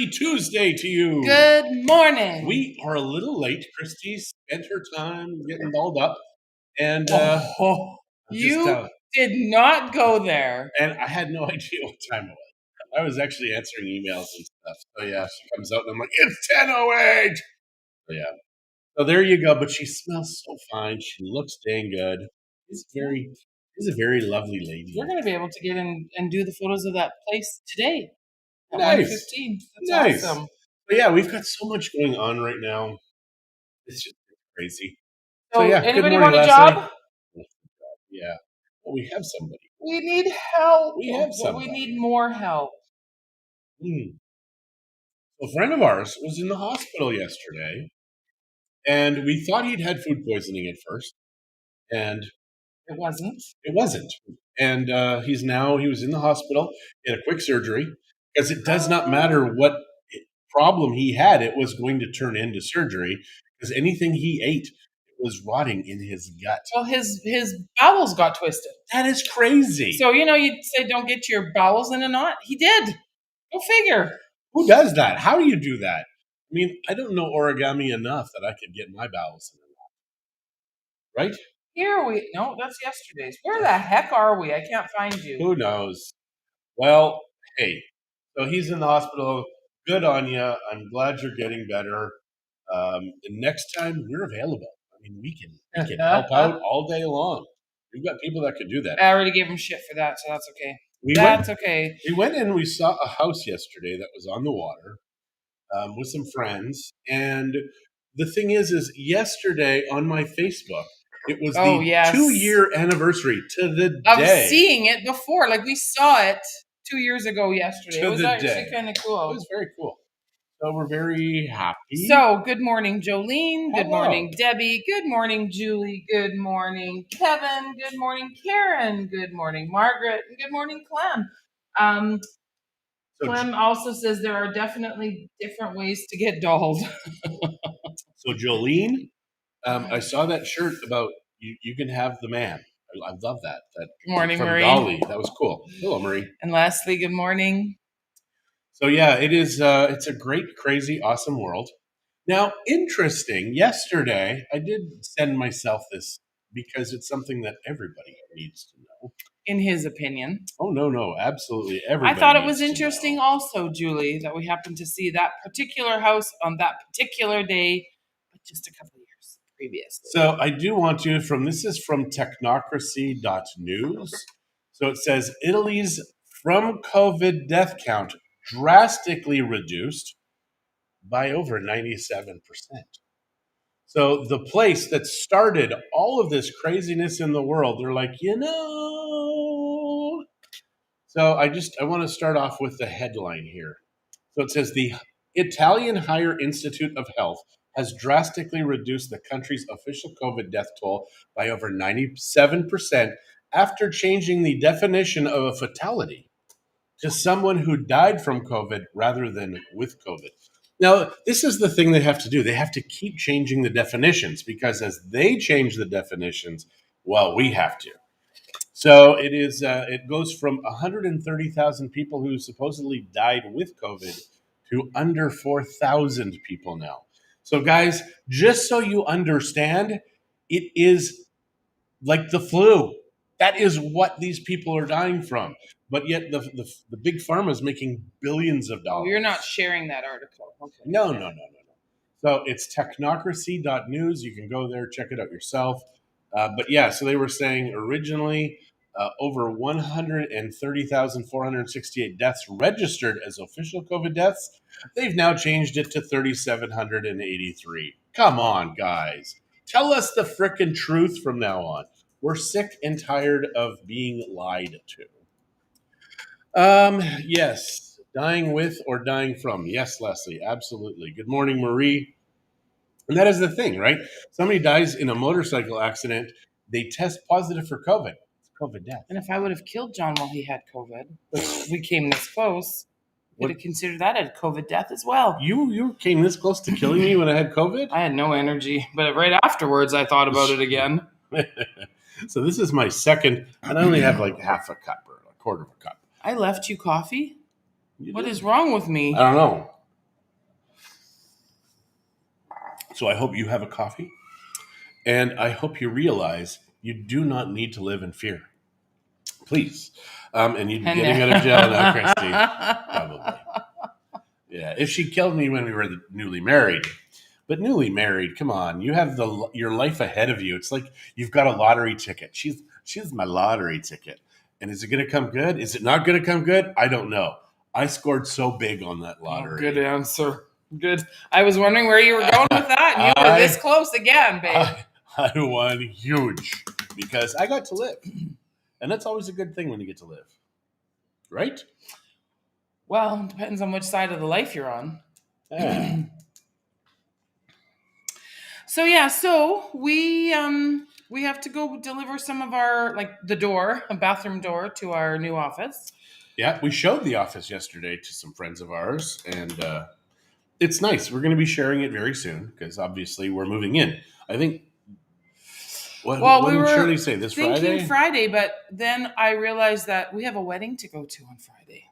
Happy Tuesday to you. Good morning. We are a little late. Christie spent her time getting dolled up. And you did not go there. And I had no idea what time it was. I was actually answering emails and stuff. So yeah, she comes out and I'm like, it's 10:08. So yeah. So there you go. But she smells so fine. She looks dang good. She's a very lovely lady. We're going to be able to get in and do the photos of that place today at Nice. 1:15. That's Nice. awesome. But yeah, we've got so much going on right now. It's just crazy. So yeah, morning, anybody want a Leslie. job? Yeah. Well, we have somebody. We need help. We have somebody. We need more help. A friend of ours was in the hospital yesterday, and we thought he'd had food poisoning at first, and it wasn't. It wasn't. And he was in the hospital in a quick surgery because it does not matter what problem he had, it was going to turn into surgery because anything he ate was rotting in his gut. Well, his bowels got twisted. That is crazy. So, you'd say don't get your bowels in a knot. He did. Go figure. Who does that? How do you do that? I mean, I don't know origami enough that I could get my bowels in a knot. Right? No, that's yesterday's. Where the heck are we? I can't find you. Who knows? Well, hey, so he's in the hospital. Good on you. I'm glad you're getting better. And next time we're available. I mean, we can help out all day long. We've got people that could do that. I already gave him shit for that, so that's okay. Okay. We went in. We saw a house yesterday that was on the water with some friends. And the thing is yesterday on my Facebook, it was the 2-year anniversary to the day of seeing it before. Like we saw it 2 years ago yesterday. It was actually kind of cool. It was very cool. So we're very happy. So good morning, Jolene. Good morning, Debbie. Good morning, Julie. Good morning, Kevin. Good morning, Karen. Good morning, Margaret. And good morning, Clem. Clem also says there are definitely different ways to get dolled. So Jolene, I saw that shirt about you can have the man. I love that. Good morning, from Marie. Dolly. That was cool. Hello, Marie. And Leslie, good morning. So yeah, it is. It's a great, crazy, awesome world. Now, interesting. Yesterday, I did send myself this because it's something that everybody needs to know. In his opinion. Oh no, absolutely everybody. I thought it was interesting, also, Julie, that we happened to see that particular house on that particular day, but just a couple of years previously. So I do want to. This is from technocracy.news. So it says Italy's from COVID death count drastically reduced by over 97%. So the place that started all of this craziness in the world, they're like, So I want to start off with the headline here. So it says the Italian Higher Institute of Health has drastically reduced the country's official COVID death toll by over 97% after changing the definition of a fatality to someone who died from COVID rather than with COVID. Now, this is the thing they have to do. They have to keep changing the definitions because as they change the definitions, well, we have to. So it is. It goes from 130,000 people who supposedly died with COVID to under 4,000 people now. So, guys, just so you understand, it is like the flu. That is what these people are dying from. But yet the big pharma is making billions of dollars. You're not sharing that article. Okay. No. So it's technocracy.news. You can go there, check it out yourself. But yeah, so they were saying originally over 130,468 deaths registered as official COVID deaths. They've now changed it to 3,783. Come on, guys. Tell us the frickin' truth from now on. We're sick and tired of being lied to. Yes. Dying with or dying from. Yes, Leslie, absolutely. Good morning, Marie. And that is the thing, right? Somebody dies in a motorcycle accident. They test positive for COVID. It's COVID death. And if I would have killed John while he had COVID, which we came this close, would have considered that a COVID death as well. You came this close to killing me when I had COVID? I had no energy. But right afterwards, I thought about it again. So this is my second, and I only have like half a cup or a quarter of a cup. I left you coffee? What is wrong with me? I don't know. So I hope you have a coffee, and I hope you realize you do not need to live in fear. Please. And you'd be getting out of jail now, Christy. Probably. Yeah, if she killed me when we were newly married. But newly married, come on, you have your life ahead of you. It's like you've got a lottery ticket. She's my lottery ticket. And is it going to come good? Is it not going to come good? I don't know. I scored so big on that lottery. Good answer. Good. I was wondering where you were going with that, and you were this close again, babe. I won huge because I got to live. And that's always a good thing when you get to live. Right? Well, it depends on which side of the life you're on. So we have to go deliver some of our, like, a bathroom door to our new office. Yeah, we showed the office yesterday to some friends of ours, and it's nice. We're going to be sharing it very soon because obviously we're moving in. I think. What did Shirley say? This Friday, but then I realized that we have a wedding to go to on Friday.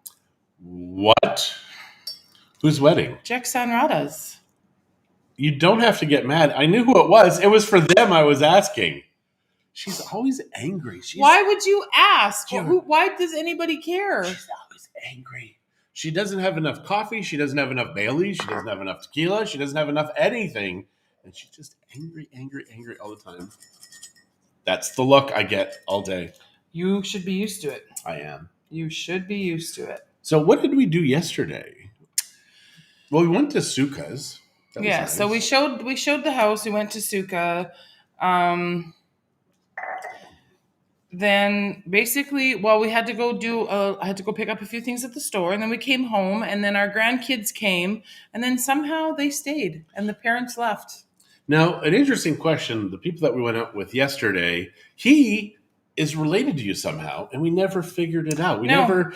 What? Whose wedding? Jack Sanrada's. You don't have to get mad. I knew who it was. It was for them I was asking. She's always angry. Why would you ask? Why does anybody care? She's always angry. She doesn't have enough coffee. She doesn't have enough Bailey. She doesn't have enough tequila. She doesn't have enough anything. And she's just angry all the time. That's the look I get all day. You should be used to it. I am. You should be used to it. So what did we do yesterday? Well, we went to Suka's. Yeah, nice. So we showed the house. We went to Suka. Then basically, we had to go I had to go pick up a few things at the store, and then we came home, and then our grandkids came, and then somehow they stayed, and the parents left. Now, an interesting question. The people that we went out with yesterday, he is related to you somehow, and we never figured it out. We never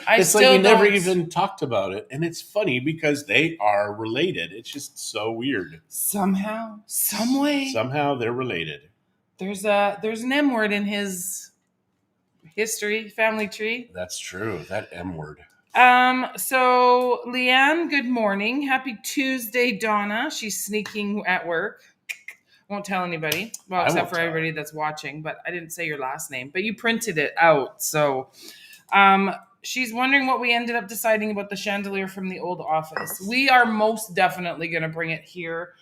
even talked about it. And it's funny because they are related. It's just so weird. Somehow, some way. Somehow they're related. There's an M word in his family tree. That's true. That M word. So Leanne, good morning. Happy Tuesday, Donna. She's sneaking at work. Won't tell anybody. Well, except for everybody that's watching, but I didn't say your last name, but you printed it out. So she's wondering what we ended up deciding about the chandelier from the old office. We are most definitely going to bring it here.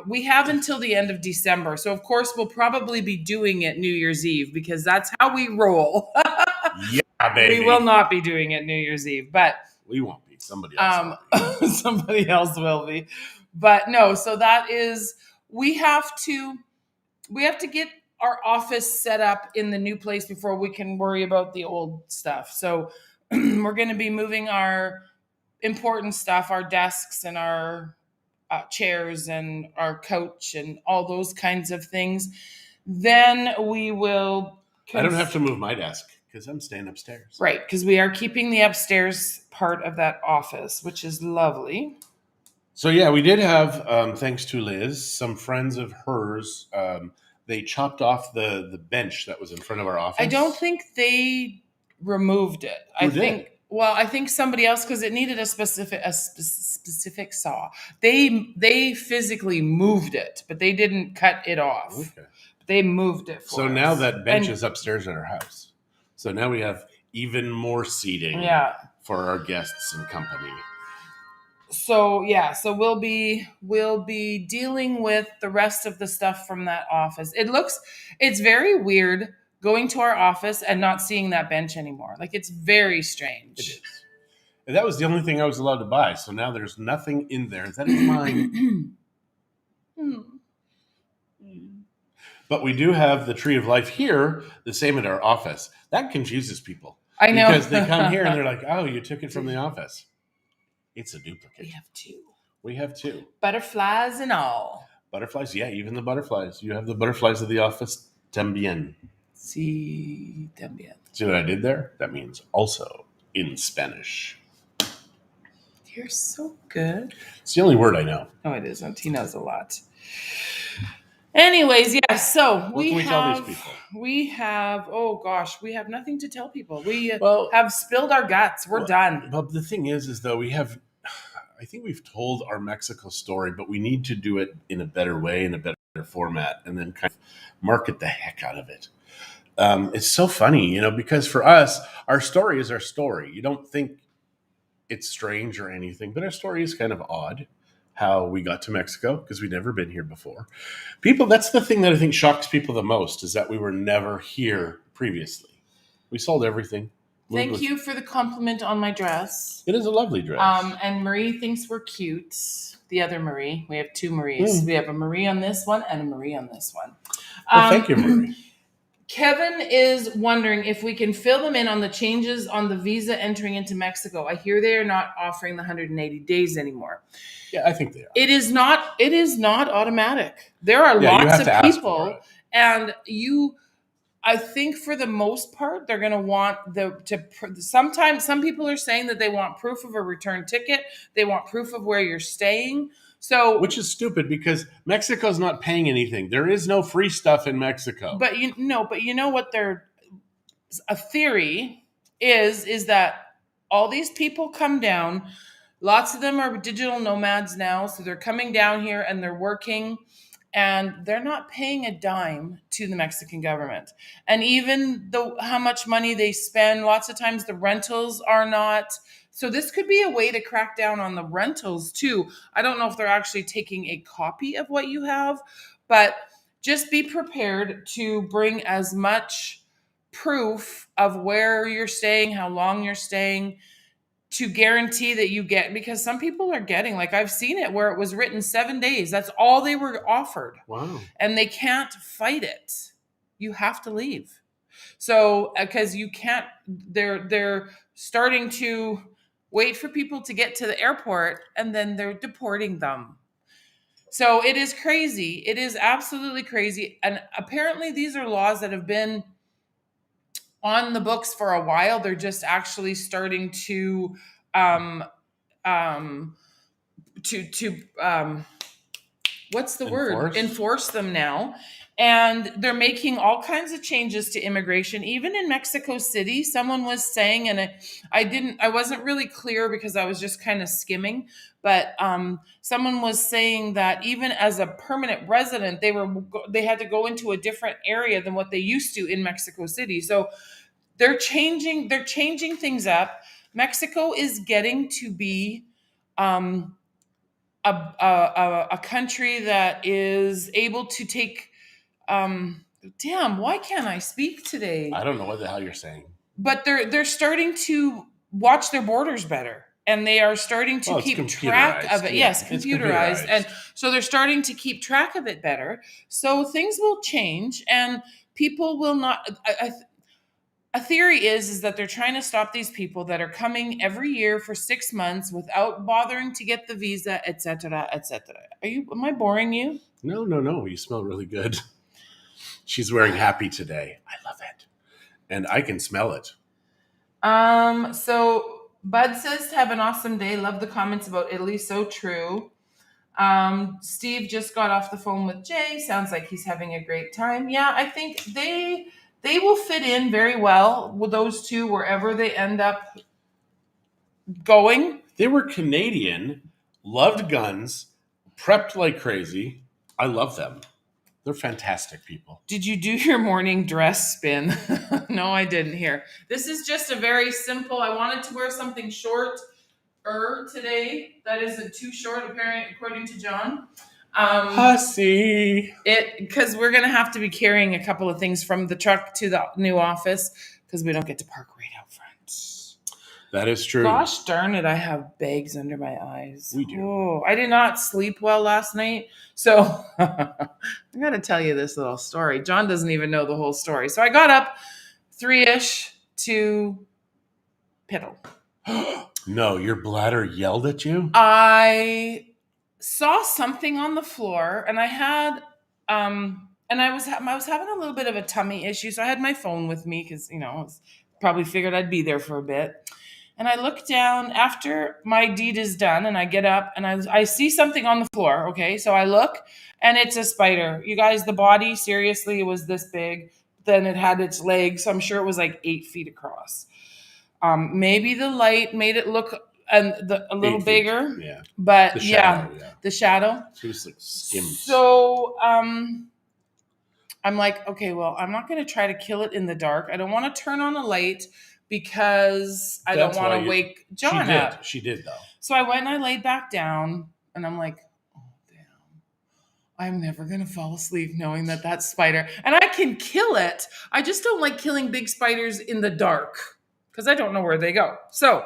We have until the end of December. So, of course, we'll probably be doing it New Year's Eve because that's how we roll. Yeah, baby. We will not be doing it New Year's Eve, but we won't be. Somebody else will be. Somebody else will be. But no, so that is... We have to get our office set up in the new place before we can worry about the old stuff. So we're going to be moving our important stuff, our desks and our chairs and our couch and all those kinds of things. Then we will... I don't have to move my desk because I'm staying upstairs. Right, because we are keeping the upstairs part of that office, which is lovely. So, yeah, we did have, thanks to Liz, some friends of hers, they chopped off the bench that was in front of our office. I don't think they removed it. I think somebody else, because it needed a specific saw. They physically moved it, but they didn't cut it off. Okay. They moved it for us. So now that bench is upstairs at our house. So now we have even more seating for our guests and company. So we'll be dealing with the rest of the stuff from that office. It's very weird going to our office and not seeing that bench anymore. Like, it's very strange. It is. And that was the only thing I was allowed to buy. So now there's nothing in there. That is mine. But we do have the Tree of Life here, the same at our office. That confuses people. I know. Because they come here and they're like, oh, you took it from the office. It's a duplicate. We have two. Butterflies and all. Butterflies, yeah, even the butterflies. You have the butterflies of the office. También. Sí, también. See what I did there? That means also in Spanish. You're so good. It's the only word I know. No, it isn't. He knows a lot. Anyways, yeah, so what can we tell these people? We have nothing to tell people. We have spilled our guts. We're done. But the thing is though, we have, I think we've told our Mexico story, but we need to do it in a better way, in a better format, and then kind of market the heck out of it. It's so funny, because for us, our story is our story. You don't think it's strange or anything, but our story is kind of odd how we got to Mexico because we'd never been here before. That's the thing that I think shocks people the most is that we were never here previously. We sold everything. Thank you for the compliment on my dress. It is a lovely dress. And Marie thinks we're cute. The other Marie. We have two Maries. We have a Marie on this one and a Marie on this one. Well, thank you, Marie. Kevin is wondering if we can fill them in on the changes on the visa entering into Mexico. I hear they are not offering the 180 days anymore. Yeah, I think they are. It is not automatic. There are lots of people, and I think for the most part, they're going to want sometimes some people are saying that they want proof of a return ticket. They want proof of where you're staying. So, which is stupid because Mexico's not paying anything. There is no free stuff in Mexico. But you know what a theory is that all these people come down. Lots of them are digital nomads now. So they're coming down here and they're working. And they're not paying a dime to the Mexican government. And even how much money they spend, lots of times the rentals are not. So this could be a way to crack down on the rentals too. I don't know if they're actually taking a copy of what you have, but just be prepared to bring as much proof of where you're staying, how long you're staying, to guarantee that you get, because some people are getting, like I've seen it where it was written 7 days. That's all they were offered. Wow. And they can't fight it. You have to leave. So, because you can't, they're starting to wait for people to get to the airport and then they're deporting them. So it is crazy. It is absolutely crazy. And apparently these are laws that have been on the books for a while. They're just actually starting to what's the word? Enforce them now. And they're making all kinds of changes to immigration. Even in Mexico City, someone was saying, and I wasn't really clear because I was just kind of skimming, but someone was saying that even as a permanent resident, they had to go into a different area than what they used to in Mexico City. So they're changing things up. Mexico is getting to be a country that is able to take. Damn, why can't I speak today? I don't know what the hell you're saying. But they're starting to watch their borders better, and they are starting to keep track of it. Yeah, yes, computerized, and so they're starting to keep track of it better. So things will change, and people will not. A theory is that they're trying to stop these people that are coming every year for 6 months without bothering to get the visa, etc., etc. Am I boring you? No. You smell really good. She's wearing happy today. I love it. And I can smell it. So Bud says to have an awesome day. Love the comments about Italy. So true. Steve just got off the phone with Jay. Sounds like he's having a great time. Yeah, I think they will fit in very well with those two wherever they end up going. They were Canadian, loved guns, prepped like crazy. I love them. They're fantastic people. Did you do your morning dress spin? No, I didn't hear. This is just a very simple, I wanted to wear something short today that isn't too short, apparently, according to John. Hussy. Because we're going to have to be carrying a couple of things from the truck to the new office because we don't get to park right out front. That is true. Gosh darn it, I have bags under my eyes. We do. Oh, I did not sleep well last night. So I got to tell you this little story. John doesn't even know the whole story. So I got up 3-ish to piddle. No, your bladder yelled at you? I saw something on the floor, and I had and I was having a little bit of a tummy issue, so I had my phone with me because probably figured I'd be there for a bit. And I look down after my deed is done, and I get up and I see something on the floor. Okay, so I look, and it's a spider. You guys, the body, seriously, it was this big. Then it had its legs, so I'm sure it was like 8 feet across. Maybe the light made it look and a little 8 feet. bigger. Yeah. But The shadow, yeah. the shadow. She was like skims. So I'm like, okay, well, I'm not going to try to kill it in the dark. I don't want to turn on a light because I don't want to wake John up. She did, though. So I went and I laid back down, and I'm like, oh, damn. I'm never going to fall asleep knowing that that's spider. And I can kill it. I just don't like killing big spiders in the dark because I don't know where they go. So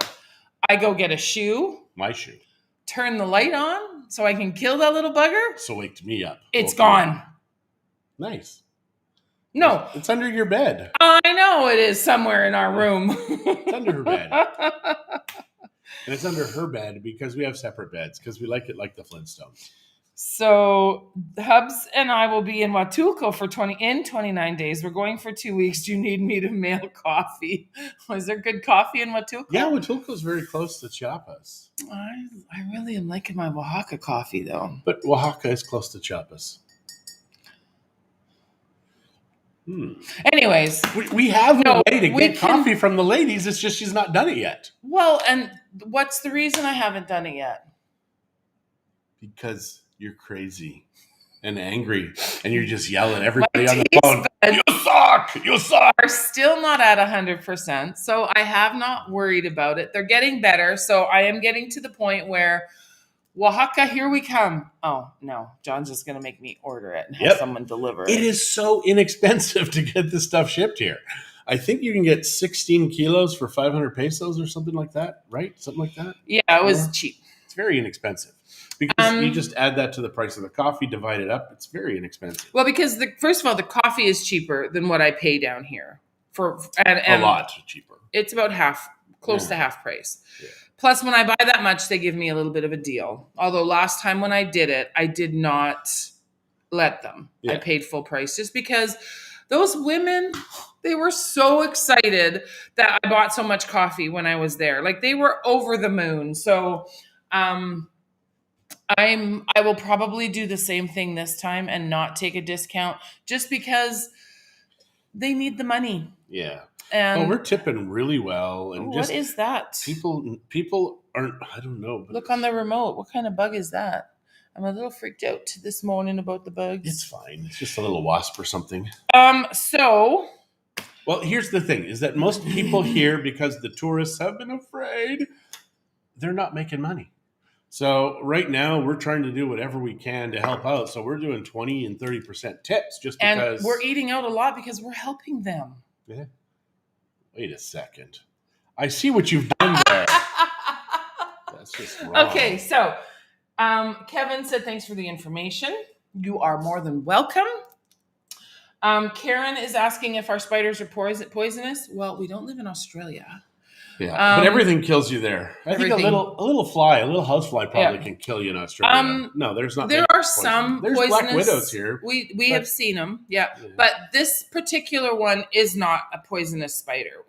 I go get a shoe. My shoe. Turn the light on so I can kill that little bugger. So waked me up. It's gone. Nice. No. It's under your bed. I know it is somewhere in our room. It's under her bed. And it's under her bed because we have separate beds because we like it like the Flintstones. So Hubs and I will be in Huatulco for 29 days. We're going for 2 weeks. Do you need me to mail coffee? Was there good coffee in Huatulco? Yeah, Huatulco is very close to Chiapas. I really am liking my Oaxaca coffee, though. But Oaxaca is close to Chiapas. Anyways. We have a way to get coffee from the ladies. It's just she's not done it yet. Well, and what's the reason I haven't done it yet? Because you're crazy and angry and you're just yelling at everybody on the phone. You suck! You suck! Are still not at 100%. So I have not worried about it. They're getting better. So I am getting to the point where Oaxaca, here we come. Oh, no. John's just going to make me order it and have someone deliver it. It is so inexpensive to get this stuff shipped here. I think you can get 16 kilos for 500 pesos or something like that, right? Something like that? Yeah, it was cheap. It's very inexpensive. Because you just add that to the price of the coffee, divide it up. It's very inexpensive. Well, because first of all, the coffee is cheaper than what I pay down here. And a lot cheaper. It's about close to half price. Yeah. Plus, when I buy that much, they give me a little bit of a deal. Although last time when I did it, I did not let them. Yeah. I paid full price just because those women, they were so excited that I bought so much coffee when I was there. Like, they were over the moon. So, I will probably do the same thing this time and not take a discount just because they need the money. Yeah. And we're tipping really well. And what is that? People aren't, I don't know. But look on the remote. What kind of bug is that? I'm a little freaked out this morning about the bugs. It's fine. It's just a little wasp or something. So. Well, here's the thing is that most people here, because the tourists have been afraid, they're not making money. So right now we're trying to do whatever we can to help out. So we're doing 20 and 30% tips just because. And we're eating out a lot because we're helping them. Yeah. Wait a second. I see what you've done there. That's just wrong. Okay, so Kevin said thanks for the information. You are more than welcome. Karen is asking if our spiders are poisonous. Well, we don't live in Australia. Yeah, but everything kills you there. I think a little fly, a little house fly probably can kill you in Australia. No, there's not. There are some There's poisonous. black widows here. We have seen them, yeah. But this particular one is not a poisonous spider.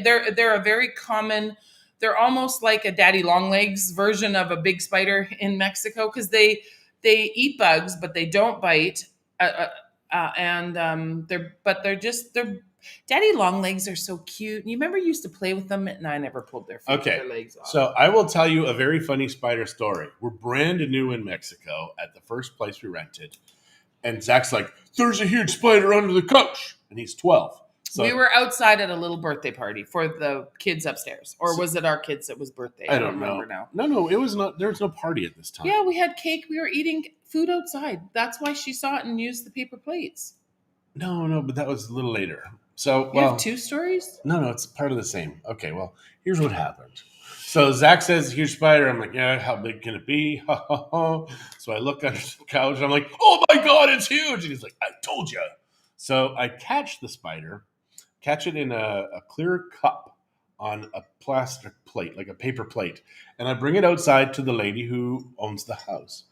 They're a very common. They're almost like a daddy long legs version of a big spider in Mexico because they eat bugs, but they don't bite. They're daddy long legs are so cute. You remember you used to play with them, and I never pulled their legs off. So I will tell you a very funny spider story. We're brand new in Mexico at the first place we rented, and Zach's like, "There's a huge spider under the couch," and he's 12. So we were outside at a little birthday party for the kids upstairs, or was it our kids that was birthday? I don't remember now. No, it was not. There was no party at this time. Yeah, we had cake. We were eating food outside. That's why she saw it and used the paper plates. No, but that was a little later. So, you have two stories? No, it's part of the same. Okay, well, here's what happened. So Zach says, huge spider. I'm like, yeah, how big can it be? So I look under the couch. And I'm like, oh my God, it's huge. And he's like, I told you. So I catch the spider, catch it in a clear cup on a plastic plate, like a paper plate. And I bring it outside to the lady who owns the house.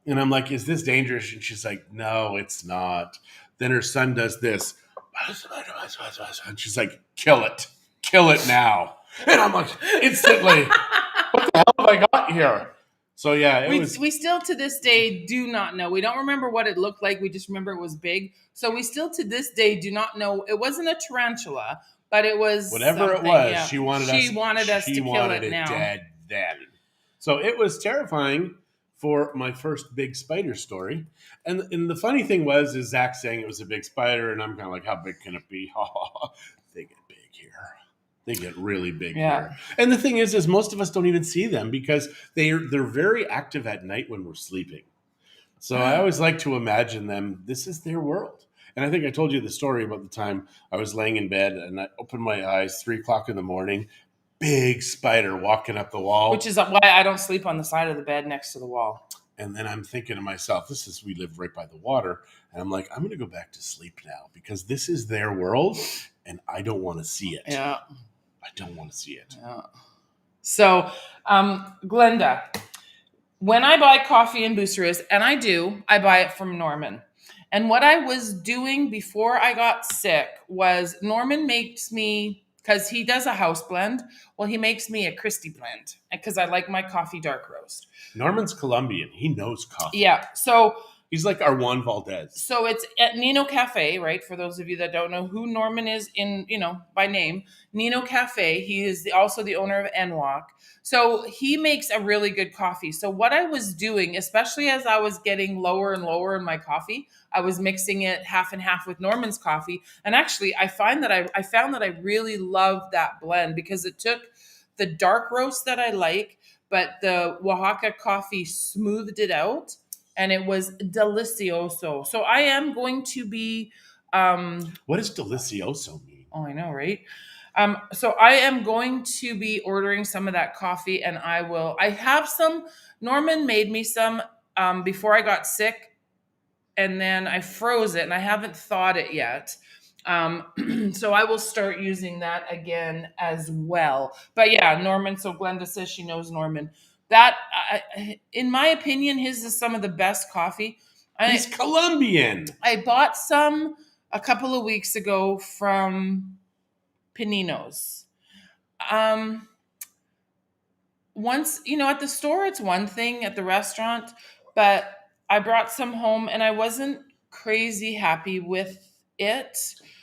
And I'm like, is this dangerous? And she's like, no, it's not. Then her son does this. And she's like, kill it now. And I'm like, instantly, what the hell have I got here? So yeah, we still to this day do not know. We don't remember what it looked like. We just remember it was big. So we still to this day do not know. It wasn't a tarantula, but it was whatever something. It was. Yeah. She wanted us to kill it now. Dead then. So it was terrifying for my first big spider story. And the funny thing was, is Zach saying it was a big spider, and I'm kind of like, how big can it be? They get big here. They get really big here. And the thing is most of us don't even see them because they're very active at night when we're sleeping. So I always like to imagine them. This is their world. And I think I told you the story about the time I was laying in bed and I opened my eyes, 3:00 in the morning, big spider walking up the wall. Which is why I don't sleep on the side of the bed next to the wall. And then I'm thinking to myself, we live right by the water. And I'm like, I'm going to go back to sleep now because this is their world and I don't want to see it. Yeah. I don't want to see it. Yeah. So, Glenda, when I buy coffee in Boosterist, and I buy it from Norman. And what I was doing before I got sick was Norman makes me, because he does a house blend, well, he makes me a Christie blend because I like my coffee dark roast. Norman's Colombian. He knows coffee. Yeah. So he's like our Juan Valdez. So it's at Nino Cafe, right? For those of you that don't know who Norman is by name, Nino Cafe. He is also the owner of NWalk. So he makes a really good coffee. So what I was doing, especially as I was getting lower and lower in my coffee, I was mixing it half and half with Norman's coffee. And actually, I found that I really loved that blend because it took the dark roast that I like, but the Oaxaca coffee smoothed it out. And it was delicioso. So I am going to be. What does delicioso mean? Oh, I know, right? So I am going to be ordering some of that coffee, and I have some. Norman made me some before I got sick, and then I froze it, and I haven't thawed it yet. So I will start using that again as well. But yeah, Norman. So Glenda says she knows Norman. That, in my opinion, his is some of the best coffee. He's Colombian. I bought some a couple of weeks ago from Panino's. Once, at the store, it's one thing, at the restaurant, but I brought some home and I wasn't crazy happy with it.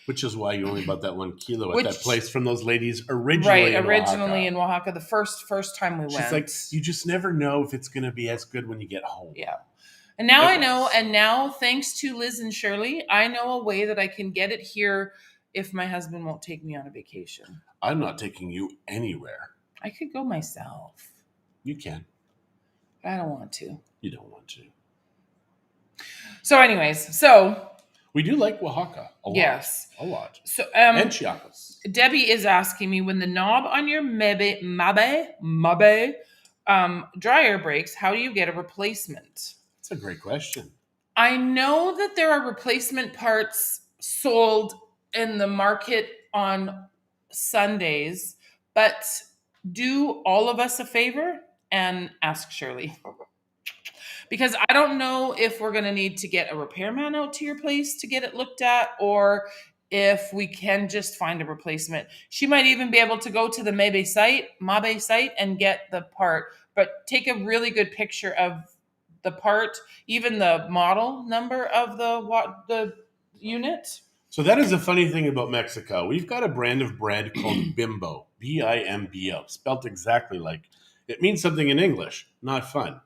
Which is why you only bought that 1 kilo at that place from those ladies originally in Oaxaca, the first time we went. She's like, you just never know if it's going to be as good when you get home. Yeah. And now I know, and now thanks to Liz and Shirley, I know a way that I can get it here if my husband won't take me on a vacation. I'm not taking you anywhere. I could go myself. You can. I don't want to. You don't want to. So anyways, we do like Oaxaca a lot. Yes. A lot. So, and Chiapas. Debbie is asking me, when the knob on your mabe dryer breaks, how do you get a replacement? That's a great question. I know that there are replacement parts sold in the market on Sundays, but do all of us a favor and ask Shirley. Because I don't know if we're going to need to get a repairman out to your place to get it looked at, or if we can just find a replacement. She might even be able to go to the Mabe site and get the part, but take a really good picture of the part, even the model number of the unit. So that is a funny thing about Mexico. We've got a brand of bread called Bimbo, Bimbo, spelt exactly like it means something in English, not fun.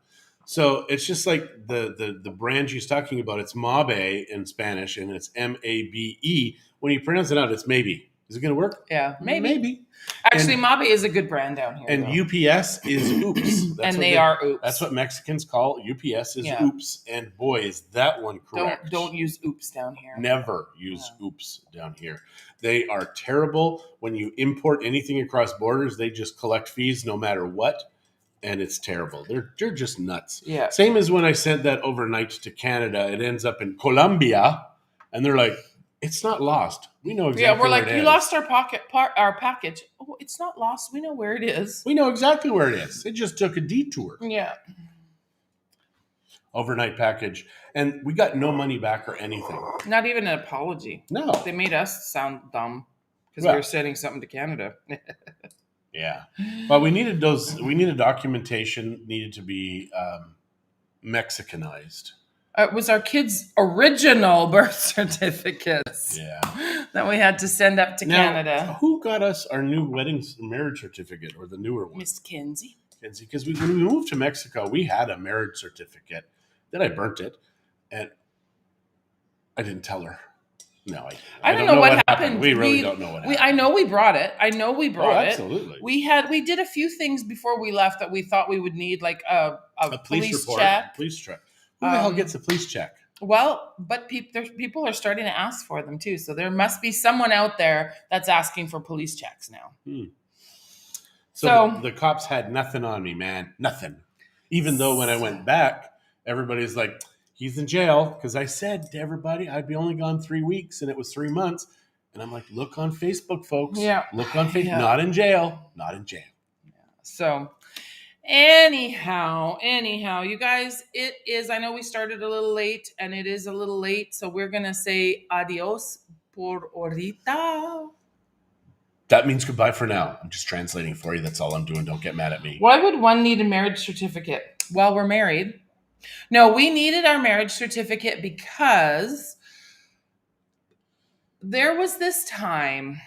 So it's just like the brand she's talking about. It's Mabe in Spanish, and it's Mabe. When you pronounce it out, it's maybe. Is it going to work? Yeah, maybe. Maybe. Actually, Mabe is a good brand down here. And though. UPS is oops. And they are oops. That's what Mexicans call UPS is oops. And boy, is that one correct. Don't use oops down here. Never use oops down here. They are terrible. When you import anything across borders, they just collect fees no matter what. And it's terrible. They're just nuts. Yeah. Same as when I sent that overnight to Canada. It ends up in Colombia. And they're like, it's not lost. We know exactly where it is. Yeah, we're like, you lost our package. Oh, it's not lost. We know where it is. We know exactly where it is. It just took a detour. Yeah. Overnight package. And we got no money back or anything. Not even an apology. No. They made us sound dumb because we were sending something to Canada. Yeah. Well, we needed documentation, needed to be Mexicanized. It was our kids' original birth certificates. Yeah. That we had to send up to Canada. Who got us our new marriage certificate or the newer one? Miss Kinsey. Kinsey, because when we moved to Mexico, we had a marriage certificate. Then I burnt it, and I didn't tell her. No, I don't know what happened. We really don't know what happened. I know we brought it. Absolutely. We did a few things before we left that we thought we would need, like a police report, check. Police check. Who the hell gets a police check? Well, but people are starting to ask for them too. So there must be someone out there that's asking for police checks now. So the cops had nothing on me, man. Nothing. Even though when I went back, everybody's like, he's in jail. Because I said to everybody, I'd be only gone 3 weeks, and it was 3 months. And I'm like, look on Facebook, folks. Yeah. Look on Facebook. Yeah. Not in jail. Not in jail. Yeah. So anyhow, you guys, it is, I know we started a little late, and it is a little late. So we're going to say adios por ahorita. That means goodbye for now. I'm just translating for you. That's all I'm doing. Don't get mad at me. Why would one need a marriage certificate? Well, we're married. No, we needed our marriage certificate because there was this time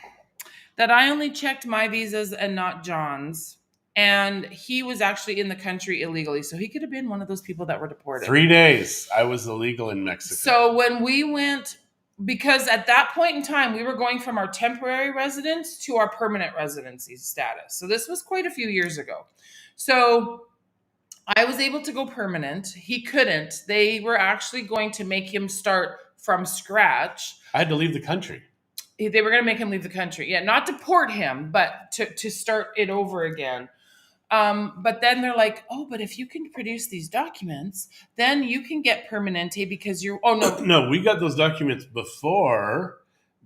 that I only checked my visas and not John's. And he was actually in the country illegally. So he could have been one of those people that were deported. 3 days. I was illegal in Mexico. So when we went, because at that point in time, we were going from our temporary residence to our permanent residency status. So this was quite a few years ago. So I was able to go permanent. He couldn't. They were actually going to make him start from scratch. I had to leave the country. They were going to make him leave the country. Yeah, not deport him, but to start it over again. But then they're like, oh, but if you can produce these documents, then you can get permanente because you're, oh, no. No, we got those documents before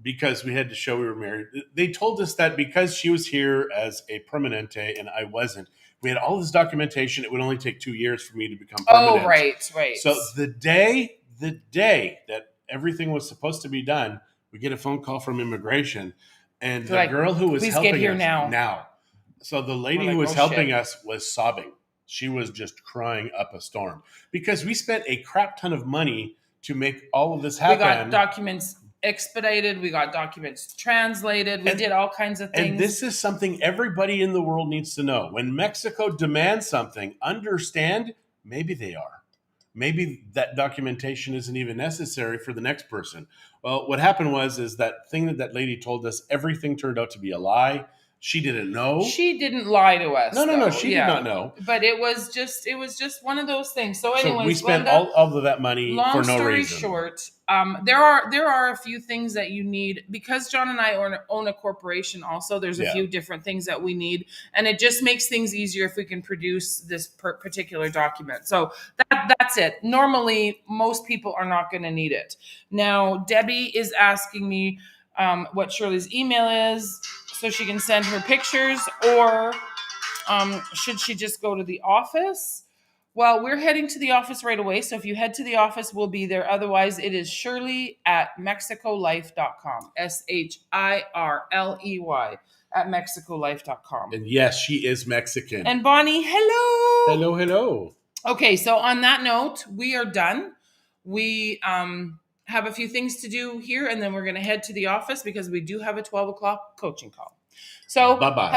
because we had to show we were married. They told us that because she was here as a permanente and I wasn't, we had all this documentation. It would only take 2 years for me to become permanent. Oh, right. So the day that everything was supposed to be done, we get a phone call from immigration, and the girl who was helping us now. So the lady who was helping us was sobbing. She was just crying up a storm because we spent a crap ton of money to make all of this happen. We got documents expedited. We got documents translated. We did all kinds of things. And this is something everybody in the world needs to know. When Mexico demands something, understand maybe they are. Maybe that documentation isn't even necessary for the next person. Well, what happened was that thing that lady told us, everything turned out to be a lie. She didn't know. She didn't lie to us. No. She did not know. But it was just one of those things. So anyways, we spent all of that money for no reason. Long story short, there are a few things that you need because John and I own a corporation. Also, there's a few different things that we need, and it just makes things easier if we can produce this particular document. So that's it. Normally, most people are not going to need it. Now, Debbie is asking me what Shirley's email is, so she can send her pictures, or should she just go to the office? Well, we're heading to the office right away. So if you head to the office, we'll be there. Otherwise, it is Shirley at mexicolife.com. SHIRLEY at mexicolife.com. And yes, she is Mexican. And Bonnie, hello. Hello. Okay, so on that note, we are done. We have a few things to do here, and then we're going to head to the office because we do have a 12 o'clock coaching call. So bye-bye.